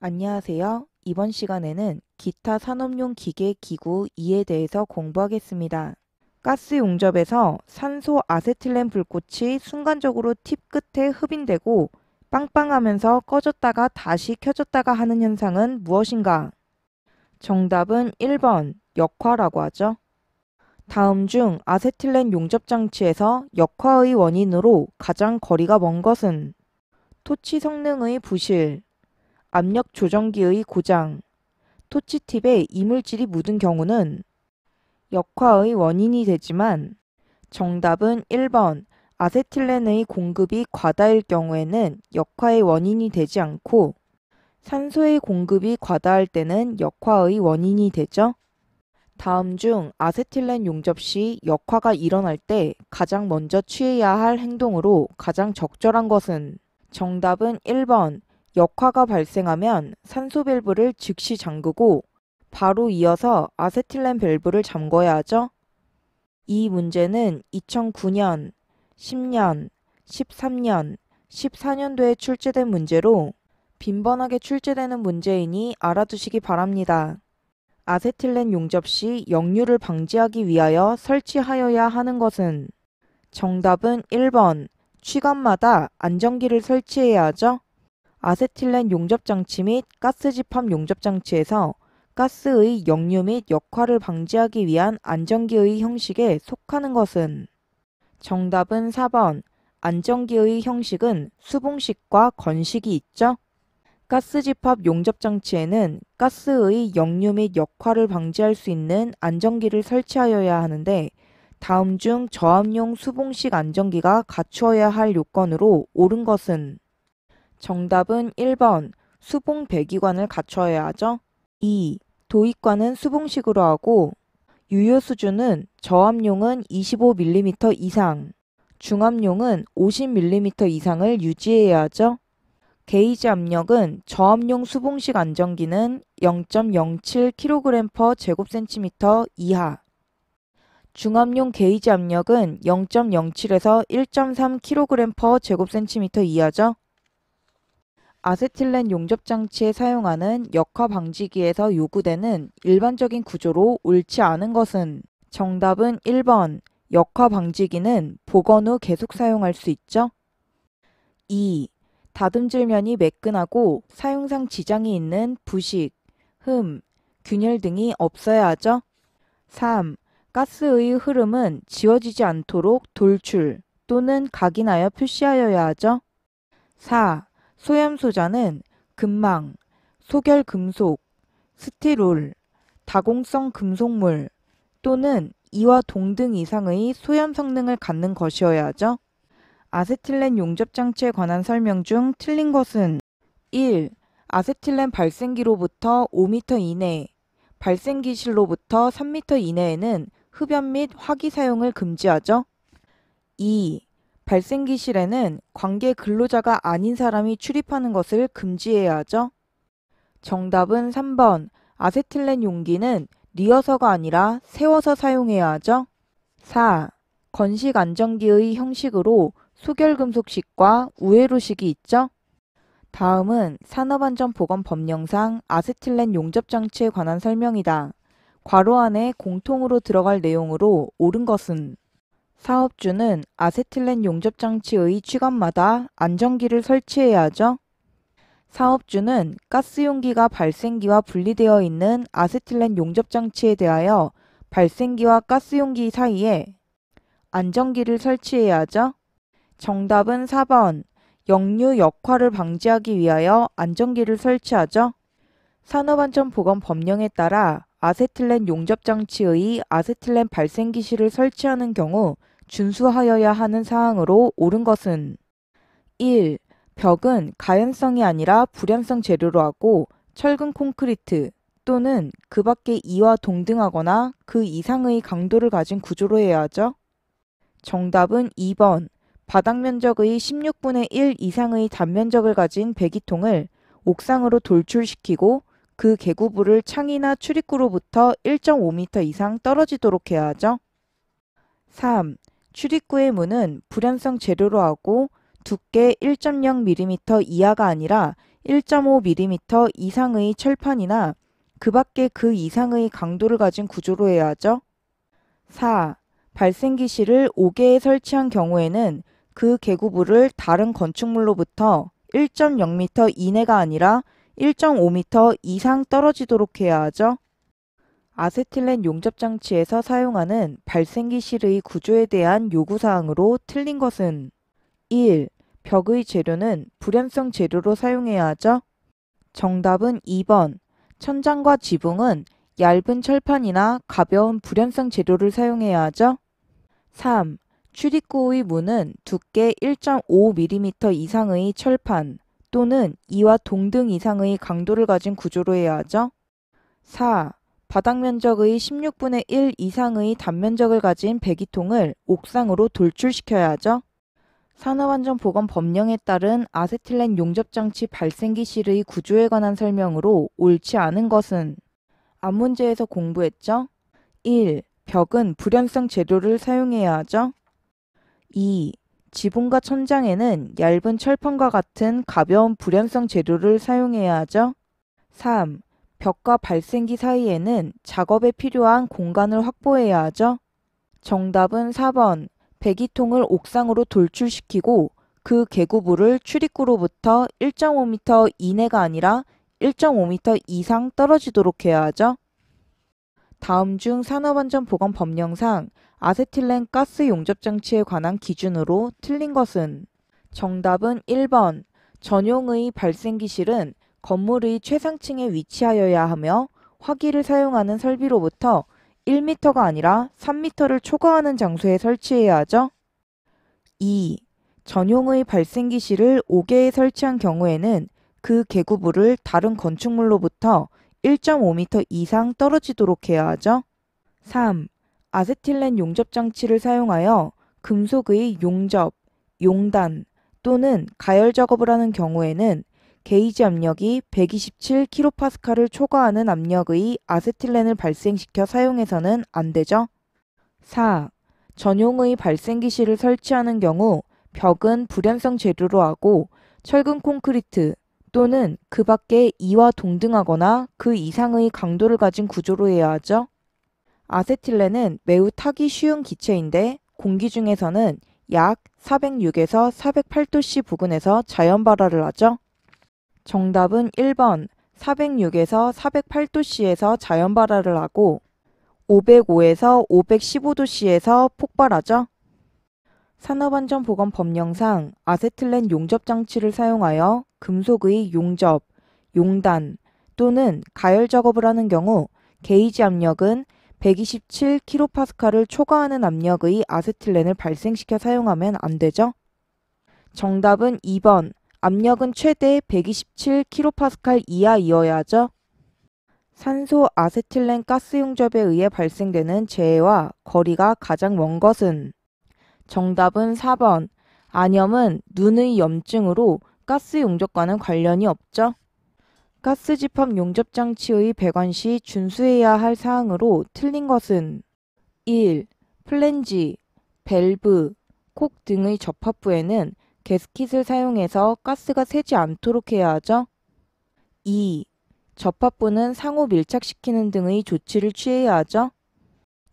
안녕하세요. 이번 시간에는 기타 산업용 기계 기구 2에 대해서 공부하겠습니다. 가스 용접에서 산소 아세틸렌 불꽃이 순간적으로 팁 끝에 흡인되고 빵빵하면서 꺼졌다가 다시 켜졌다가 하는 현상은 무엇인가? 정답은 1번 역화라고 하죠. 다음 중 아세틸렌 용접 장치에서 역화의 원인으로 가장 거리가 먼 것은 토치 성능의 부실, 압력 조정기의 고장, 토치팁에 이물질이 묻은 경우는 역화의 원인이 되지만 정답은 1번 아세틸렌의 공급이 과다일 경우에는 역화의 원인이 되지 않고 산소의 공급이 과다할 때는 역화의 원인이 되죠. 다음 중 아세틸렌 용접 시 역화가 일어날 때 가장 먼저 취해야 할 행동으로 가장 적절한 것은 정답은 1번 역화가 발생하면 산소 밸브를 즉시 잠그고 바로 이어서 아세틸렌 밸브를 잠궈야 하죠. 이 문제는 2009년, 10년, 13년, 14년도에 출제된 문제로 빈번하게 출제되는 문제이니 알아두시기 바랍니다. 아세틸렌 용접 시 역류를 방지하기 위하여 설치하여야 하는 것은 정답은 1번 취관마다 안전기를 설치해야 하죠. 아세틸렌 용접장치 및 가스집합 용접장치에서 가스의 역류 및 역화를 방지하기 위한 안전기의 형식에 속하는 것은 정답은 4번 안전기의 형식은 수봉식과 건식이 있죠. 가스집합 용접장치에는 가스의 역류 및 역화를 방지할 수 있는 안전기를 설치하여야 하는데 다음 중 저압용 수봉식 안전기가 갖추어야 할 요건으로 옳은 것은 정답은 1번 수봉 배기관을 갖춰야 하죠. 2. 도입관은 수봉식으로 하고 유효 수준은 저압용은 25mm 이상, 중압용은 50mm 이상을 유지해야 하죠. 게이지 압력은 저압용 수봉식 안전기는 0.07kg/제곱cm 이하, 중압용 게이지 압력은 0.07에서 1.3kg/제곱cm 이하죠. 아세틸렌 용접장치에 사용하는 역화 방지기에서 요구되는 일반적인 구조로 옳지 않은 것은 정답은 1번 역화 방지기는 복원 후 계속 사용할 수 있죠. 2. 다듬질면이 매끈하고 사용상 지장이 있는 부식, 흠, 균열 등이 없어야 하죠. 3. 가스의 흐름은 지워지지 않도록 돌출 또는 각인하여 표시하여야 하죠. 4. 소염소자는 금망, 소결금속, 스티롤, 다공성 금속물 또는 이와 동등 이상의 소염 성능을 갖는 것이어야 하죠. 아세틸렌 용접장치에 관한 설명 중 틀린 것은 1. 아세틸렌 발생기로부터 5m 이내, 발생기실로부터 3m 이내에는 흡연 및 화기 사용을 금지하죠. 2. 발생기실에는 관계 근로자가 아닌 사람이 출입하는 것을 금지해야 하죠. 정답은 3번 아세틸렌 용기는 리어서가 아니라 세워서 사용해야 하죠. 4. 건식 안전기의 형식으로 소결금속식과 우회로식이 있죠. 다음은 산업안전보건법령상 아세틸렌 용접장치에 관한 설명이다. 괄호 안에 공통으로 들어갈 내용으로 옳은 것은 사업주는 아세틸렌 용접장치의 취관마다 안전기를 설치해야 하죠. 사업주는 가스용기가 발생기와 분리되어 있는 아세틸렌 용접장치에 대하여 발생기와 가스용기 사이에 안전기를 설치해야 하죠. 정답은 4번 역류 역화를 방지하기 위하여 안전기를 설치하죠. 산업안전보건법령에 따라 아세틸렌 용접장치의 아세틸렌 발생기실을 설치하는 경우 준수하여야 하는 사항으로 옳은 것은 1. 벽은 가연성이 아니라 불연성 재료로 하고 철근 콘크리트 또는 그 밖의 이와 동등하거나 그 이상의 강도를 가진 구조로 해야 하죠. 정답은 2번 바닥 면적의 16분의 1 이상의 단면적을 가진 배기통을 옥상으로 돌출시키고 그 개구부를 창이나 출입구로부터 1.5m 이상 떨어지도록 해야 하죠. 3. 출입구의 문은 불연성 재료로 하고 두께 1.0mm 이하가 아니라 1.5mm 이상의 철판이나 그 밖에 그 이상의 강도를 가진 구조로 해야 하죠. 4. 발생기실을 5개에 설치한 경우에는 그 계구부를 다른 건축물로부터 1.0m 이내가 아니라 1.5m 이상 떨어지도록 해야 하죠. 아세틸렌 용접장치에서 사용하는 발생기실의 구조에 대한 요구사항으로 틀린 것은 1. 벽의 재료는 불연성 재료로 사용해야 하죠. 정답은 2번. 천장과 지붕은 얇은 철판이나 가벼운 불연성 재료를 사용해야 하죠. 3. 출입구의 문은 두께 1.5mm 이상의 철판 또는 이와 동등 이상의 강도를 가진 구조로 해야 하죠. 4. 바닥 면적의 16분의 1 이상의 단면적을 가진 배기통을 옥상으로 돌출시켜야 하죠. 산업안전보건법령에 따른 아세틸렌 용접장치 발생기실의 구조에 관한 설명으로 옳지 않은 것은 앞문제에서 공부했죠. 1. 벽은 불연성 재료를 사용해야 하죠. 2. 지붕과 천장에는 얇은 철판과 같은 가벼운 불연성 재료를 사용해야 하죠. 3. 벽과 발생기 사이에는 작업에 필요한 공간을 확보해야 하죠. 정답은 4번. 배기통을 옥상으로 돌출시키고 그 계구부를 출입구로부터 1.5m 이내가 아니라 1.5m 이상 떨어지도록 해야 하죠. 다음 중 산업안전보건법령상 아세틸렌 가스 용접장치에 관한 기준으로 틀린 것은 정답은 1번. 전용의 발생기실은 건물의 최상층에 위치하여야 하며 화기를 사용하는 설비로부터 1m가 아니라 3m를 초과하는 장소에 설치해야 하죠. 2. 전용의 발생기실을 5개에 설치한 경우에는 그 계구부를 다른 건축물로부터 1.5m 이상 떨어지도록 해야 하죠. 3. 아세틸렌 용접장치를 사용하여 금속의 용접, 용단 또는 가열 작업을 하는 경우에는 게이지 압력이 127kPa를 초과하는 압력의 아세틸렌을 발생시켜 사용해서는 안 되죠. 4. 전용의 발생기실을 설치하는 경우 벽은 불연성 재료로 하고 철근 콘크리트 또는 그 밖에 이와 동등하거나 그 이상의 강도를 가진 구조로 해야 하죠. 아세틸렌은 매우 타기 쉬운 기체인데 공기 중에서는 약 406에서 408도씨 부근에서 자연 발화를 하죠. 정답은 1번. 406에서 408도씨에서 자연 발화를 하고 505에서 515도씨에서 폭발하죠. 산업안전보건법령상 아세틸렌 용접장치를 사용하여 금속의 용접, 용단 또는 가열 작업을 하는 경우 게이지 압력은 127kPa를 초과하는 압력의 아세틸렌을 발생시켜 사용하면 안 되죠. 정답은 2번. 압력은 최대 127kPa 이하이어야 하죠. 산소 아세틸렌 가스 용접에 의해 발생되는 재해와 거리가 가장 먼 것은 정답은 4번. 안염은 눈의 염증으로 가스 용접과는 관련이 없죠. 가스 집합 용접 장치의 배관 시 준수해야 할 사항으로 틀린 것은 1. 플랜지, 밸브, 콕 등의 접합부에는 게스킷을 사용해서 가스가 새지 않도록 해야 하죠. 2. 접합부는 상호 밀착시키는 등의 조치를 취해야 하죠.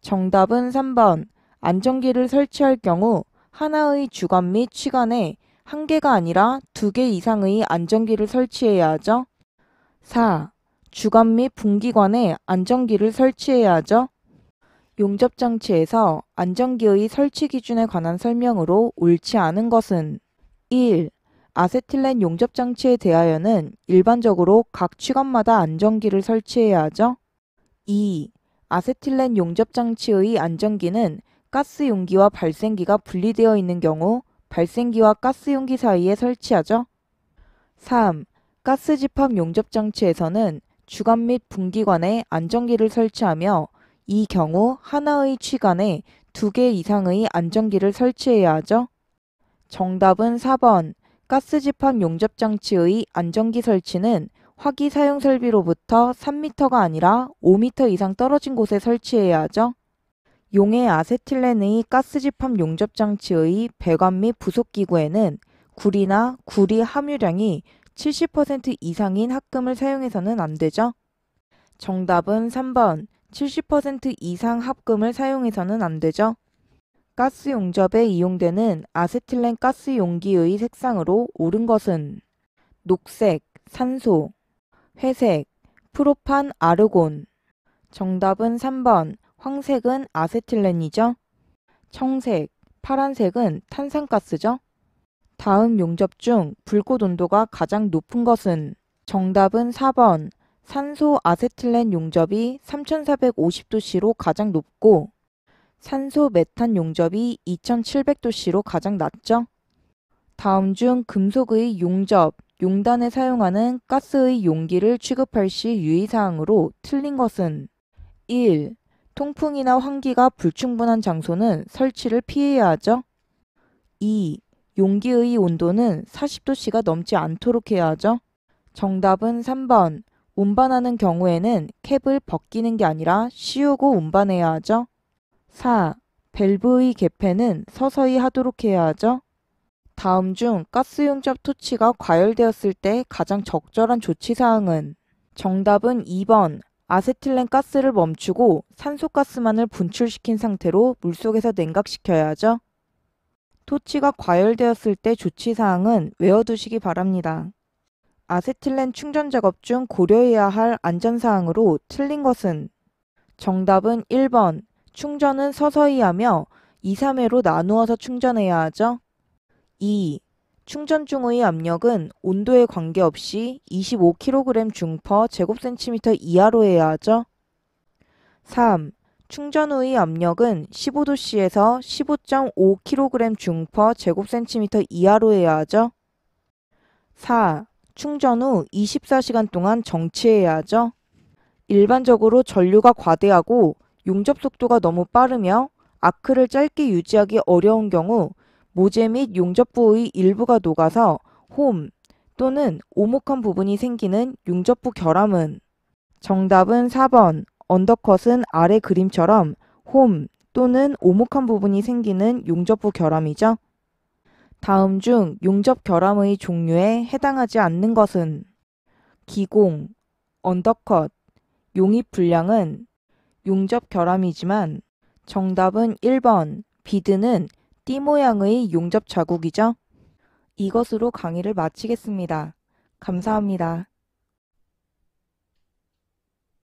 정답은 3번. 안전기를 설치할 경우 하나의 주관 및 취관에 한 개가 아니라 2개 이상의 안전기를 설치해야 하죠. 4. 주관 및 분기관에 안전기를 설치해야 하죠. 용접장치에서 안전기의 설치 기준에 관한 설명으로 옳지 않은 것은 1. 아세틸렌 용접장치에 대하여는 일반적으로 각 취관마다 안전기를 설치해야 하죠. 2. 아세틸렌 용접장치의 안전기는 가스 용기와 발생기가 분리되어 있는 경우 발생기와 가스 용기 사이에 설치하죠. 3. 가스 집합 용접장치에서는 주관 및 분기관에 안전기를 설치하며 이 경우 하나의 취관에 2개 이상의 안전기를 설치해야 하죠. 정답은 4번. 가스 집합 용접장치의 안전기 설치는 화기 사용 설비로부터 3m가 아니라 5m 이상 떨어진 곳에 설치해야 하죠. 용해 아세틸렌의 가스 집합 용접장치의 배관 및 부속기구에는 구리나 구리 함유량이 70% 이상인 합금을 사용해서는 안 되죠? 정답은 3번 70% 이상 합금을 사용해서는 안 되죠? 가스 용접에 이용되는 아세틸렌 가스 용기의 색상으로 옳은 것은 녹색, 산소, 회색, 프로판, 아르곤. 정답은 3번 황색은 아세틸렌이죠? 청색, 파란색은 탄산가스죠? 다음 용접 중 불꽃 온도가 가장 높은 것은 정답은 4번 산소 아세틸렌 용접이 3450도씨로 가장 높고 산소 메탄 용접이 2700도씨로 가장 낮죠? 다음 중 금속의 용접, 용단에 사용하는 가스의 용기를 취급할 시 유의사항으로 틀린 것은 1. 통풍이나 환기가 불충분한 장소는 설치를 피해야 하죠. 2. 용기의 온도는 40도씨가 넘지 않도록 해야 하죠. 정답은 3번. 운반하는 경우에는 캡을 벗기는 게 아니라 씌우고 운반해야 하죠. 4. 밸브의 개폐는 서서히 하도록 해야 하죠. 다음 중 가스 용접 토치가 과열되었을 때 가장 적절한 조치사항은 정답은 2번. 아세틸렌 가스를 멈추고 산소가스만을 분출시킨 상태로 물속에서 냉각시켜야 하죠. 토치가 과열되었을 때 조치사항은 외워두시기 바랍니다. 아세틸렌 충전 작업 중 고려해야 할 안전사항으로 틀린 것은 정답은 1번. 충전은 서서히 하며 2, 3회로 나누어서 충전해야 하죠. 2. 충전 중의 압력은 온도에 관계없이 25kg 중/per 제곱센티미터 이하로 해야 하죠. 3. 충전 후의 압력은 15도씨에서 15.5kg 중/per 제곱센티미터 이하로 해야 하죠. 4. 충전 후 24시간 동안 정치해야 하죠. 일반적으로 전류가 과대하고 용접 속도가 너무 빠르며 아크를 짧게 유지하기 어려운 경우 모재 및 용접부의 일부가 녹아서 홈 또는 오목한 부분이 생기는 용접부 결함은 정답은 4번. 언더컷은 아래 그림처럼 홈 또는 오목한 부분이 생기는 용접부 결함이죠. 다음 중 용접 결함의 종류에 해당하지 않는 것은 기공, 언더컷, 용입 불량은 용접 결함이지만 정답은 1번. 비드는 띠 모양의 용접 자국이죠. 이것으로 강의를 마치겠습니다. 감사합니다.